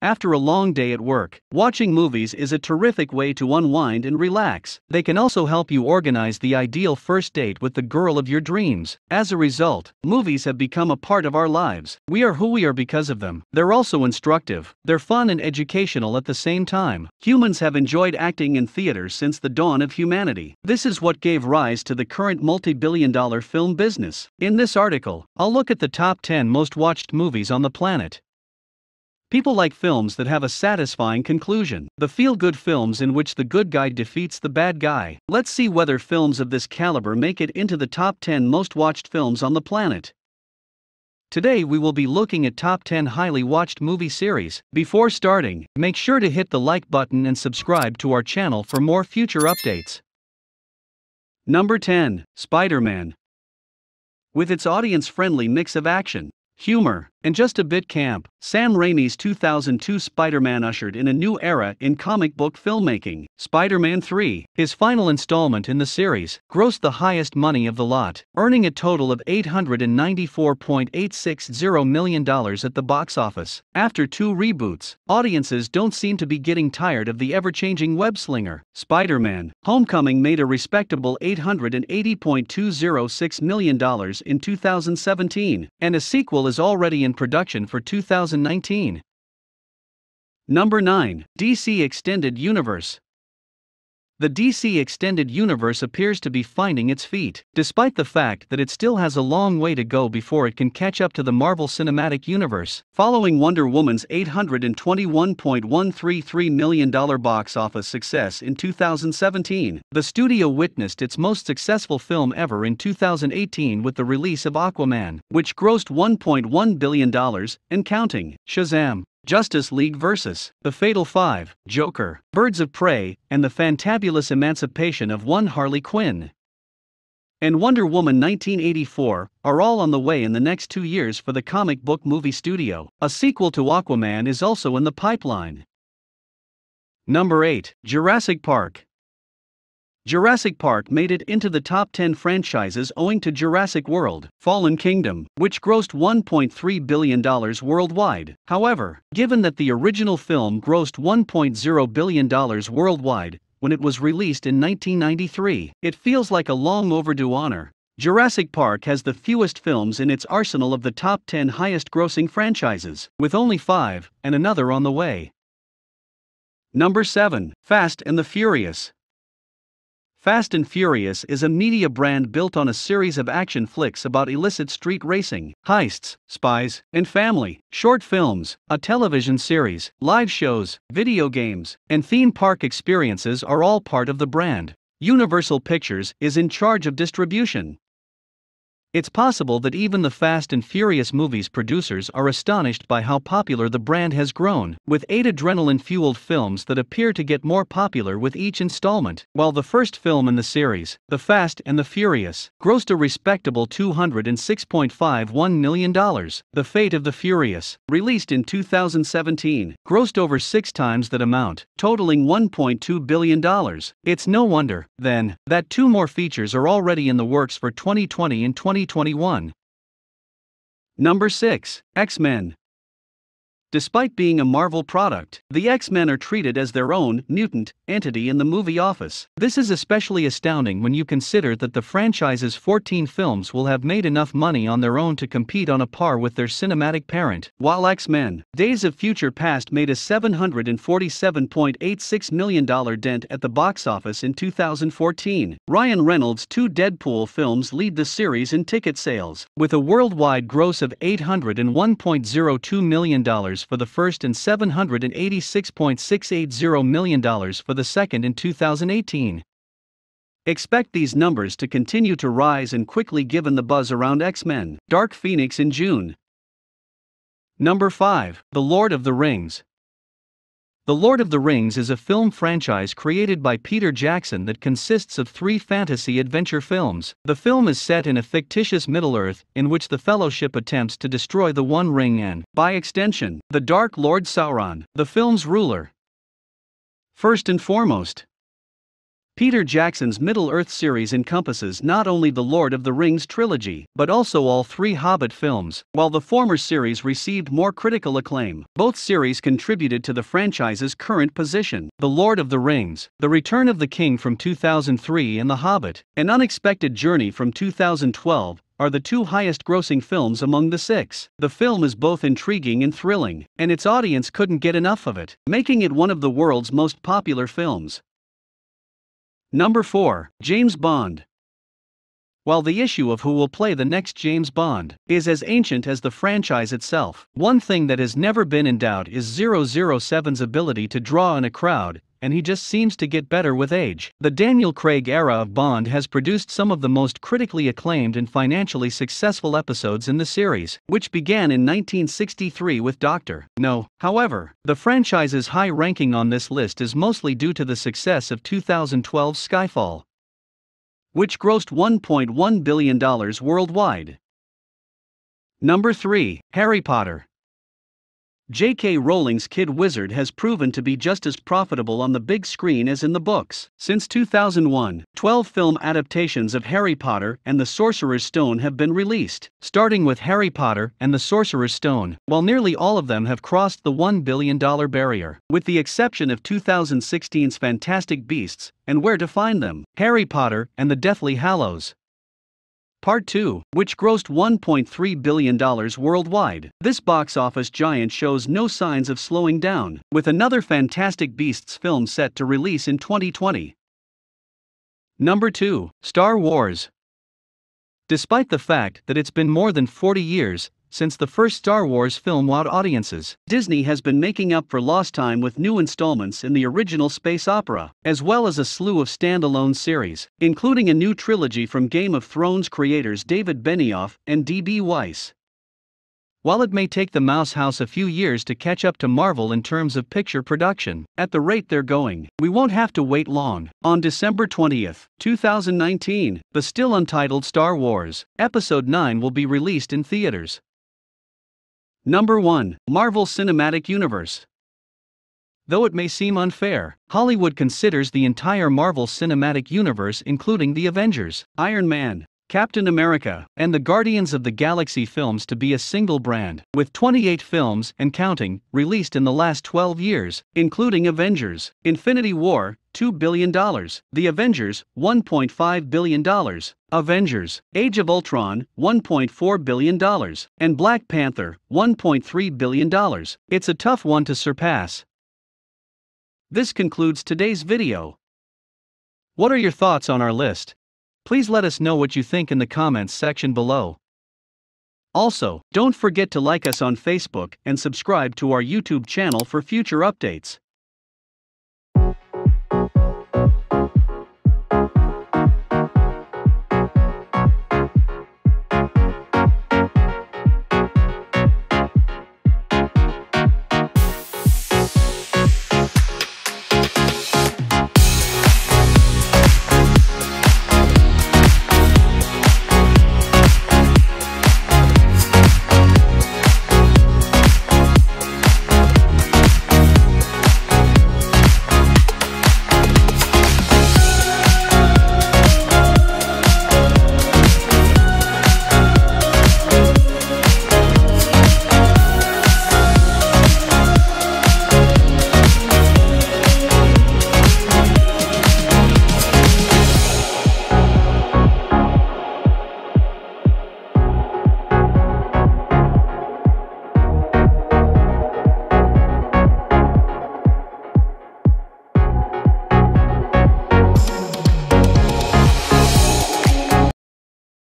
After a long day at work, watching movies is a terrific way to unwind and relax. They can also help you organize the ideal first date with the girl of your dreams. As a result, movies have become a part of our lives. We are who we are because of them. They're also instructive. They're fun and educational at the same time. Humans have enjoyed acting in theaters since the dawn of humanity. This is what gave rise to the current multi-billion-dollar film business. In this article, I'll look at the top 10 most watched movies on the planet. People like films that have a satisfying conclusion. The feel-good films in which the good guy defeats the bad guy. Let's see whether films of this caliber make it into the top 10 most watched films on the planet. Today we will be looking at top 10 highly watched movie series. Before starting, make sure to hit the like button and subscribe to our channel for more future updates. Number 10. Spiderman. With its audience-friendly mix of action, humor, and just a bit camp, Sam Raimi's 2002 Spider-Man ushered in a new era in comic book filmmaking. Spider-Man 3, his final installment in the series, grossed the highest money of the lot, earning a total of $894.860 million at the box office. After 2 reboots, audiences don't seem to be getting tired of the ever-changing web-slinger. Spider-Man: Homecoming made a respectable $880.206 million in 2017, and a sequel is already in production for 2019. Number 9. DC Extended Universe. The DC Extended Universe appears to be finding its feet, despite the fact that it still has a long way to go before it can catch up to the Marvel Cinematic Universe. Following Wonder Woman's $821.133 million box office success in 2017, the studio witnessed its most successful film ever in 2018 with the release of Aquaman, which grossed $1.1 billion and counting. Shazam! Justice League vs. The Fatal Five, Joker, Birds of Prey, and the fantabulous emancipation of one Harley Quinn, and Wonder Woman 1984 are all on the way in the next 2 years for the comic book movie studio. A sequel to Aquaman is also in the pipeline. Number 8. Jurassic Park. Jurassic Park made it into the top 10 franchises owing to Jurassic World: Fallen Kingdom, which grossed $1.3 billion worldwide. However, given that the original film grossed $1.0 billion worldwide when it was released in 1993, it feels like a long overdue honor. Jurassic Park has the fewest films in its arsenal of the top 10 highest-grossing franchises, with only 5, and another on the way. Number 7. Fast and the Furious. Fast and Furious is a media brand built on a series of action flicks about illicit street racing, heists, spies, and family. Short films, a television series, live shows, video games, and theme park experiences are all part of the brand. Universal Pictures is in charge of distribution. It's possible that even the Fast and Furious movies' producers are astonished by how popular the brand has grown, with 8 adrenaline-fueled films that appear to get more popular with each installment. While the first film in the series, The Fast and the Furious, grossed a respectable $206.51 million, The Fate of the Furious, released in 2017, grossed over 6 times that amount, totaling $1.2 billion. It's no wonder, then, that 2 more features are already in the works for 2020 and 2021. Number 6. X-Men. Despite being a Marvel product, the X-Men are treated as their own mutant entity in the movie office. This is especially astounding when you consider that the franchise's 14 films will have made enough money on their own to compete on a par with their cinematic parent. While X-Men: Days of Future Past made a $747.86 million dent at the box office in 2014, Ryan Reynolds' 2 Deadpool films lead the series in ticket sales, with a worldwide gross of $801.02 million for the first and $786.680 million for the second in 2018. Expect these numbers to continue to rise and quickly given the buzz around X-Men: Dark Phoenix in June. Number 5. The Lord of the Rings. The Lord of the Rings is a film franchise created by Peter Jackson that consists of 3 fantasy adventure films. The film is set in a fictitious Middle-earth, in which the Fellowship attempts to destroy the One Ring and, by extension, the Dark Lord Sauron, the film's ruler. First and foremost, Peter Jackson's Middle-earth series encompasses not only the Lord of the Rings trilogy, but also all three Hobbit films. While the former series received more critical acclaim, both series contributed to the franchise's current position. The Lord of the Rings, The Return of the King from 2003 and The Hobbit, An Unexpected Journey from 2012, are the two highest-grossing films among the six. The film is both intriguing and thrilling, and its audience couldn't get enough of it, making it one of the world's most popular films. Number 4. James Bond. While the issue of who will play the next James Bond is as ancient as the franchise itself, one thing that has never been in doubt is 007's ability to draw in a crowd, and he just seems to get better with age. The Daniel Craig era of Bond has produced some of the most critically acclaimed and financially successful episodes in the series, which began in 1963 with Dr. No. However, the franchise's high ranking on this list is mostly due to the success of 2012's Skyfall, which grossed $1.1 billion worldwide. Number 3. Harry Potter. J.K. Rowling's Kid Wizard has proven to be just as profitable on the big screen as in the books. Since 2001, 12 film adaptations of Harry Potter and the Sorcerer's Stone have been released, starting with Harry Potter and the Sorcerer's Stone, while nearly all of them have crossed the $1 billion barrier, with the exception of 2016's Fantastic Beasts and Where to Find Them, Harry Potter and the Deathly Hallows Part 2, which grossed $1.3 billion worldwide. This box office giant shows no signs of slowing down, with another Fantastic Beasts film set to release in 2020. Number 2. Star Wars. Despite the fact that it's been more than 40 years since the first Star Wars film wowed audiences, Disney has been making up for lost time with new installments in the original space opera, as well as a slew of standalone series, including a new trilogy from Game of Thrones creators David Benioff and D.B. Weiss. While it may take the Mouse House a few years to catch up to Marvel in terms of picture production, at the rate they're going, we won't have to wait long. On December 20, 2019, the still untitled Star Wars Episode 9 will be released in theaters. Number 1. Marvel Cinematic Universe. Though it may seem unfair, Hollywood considers the entire Marvel Cinematic Universe, including the Avengers, Iron Man, Captain America, and the Guardians of the Galaxy films, to be a single brand, with 28 films and counting released in the last 12 years, including Avengers: Infinity War, $2 billion, The Avengers, $1.5 billion, Avengers: Age of Ultron, $1.4 billion, and Black Panther, $1.3 billion. It's a tough one to surpass. This concludes today's video. What are your thoughts on our list? Please let us know what you think in the comments section below. Also, don't forget to like us on Facebook and subscribe to our YouTube channel for future updates.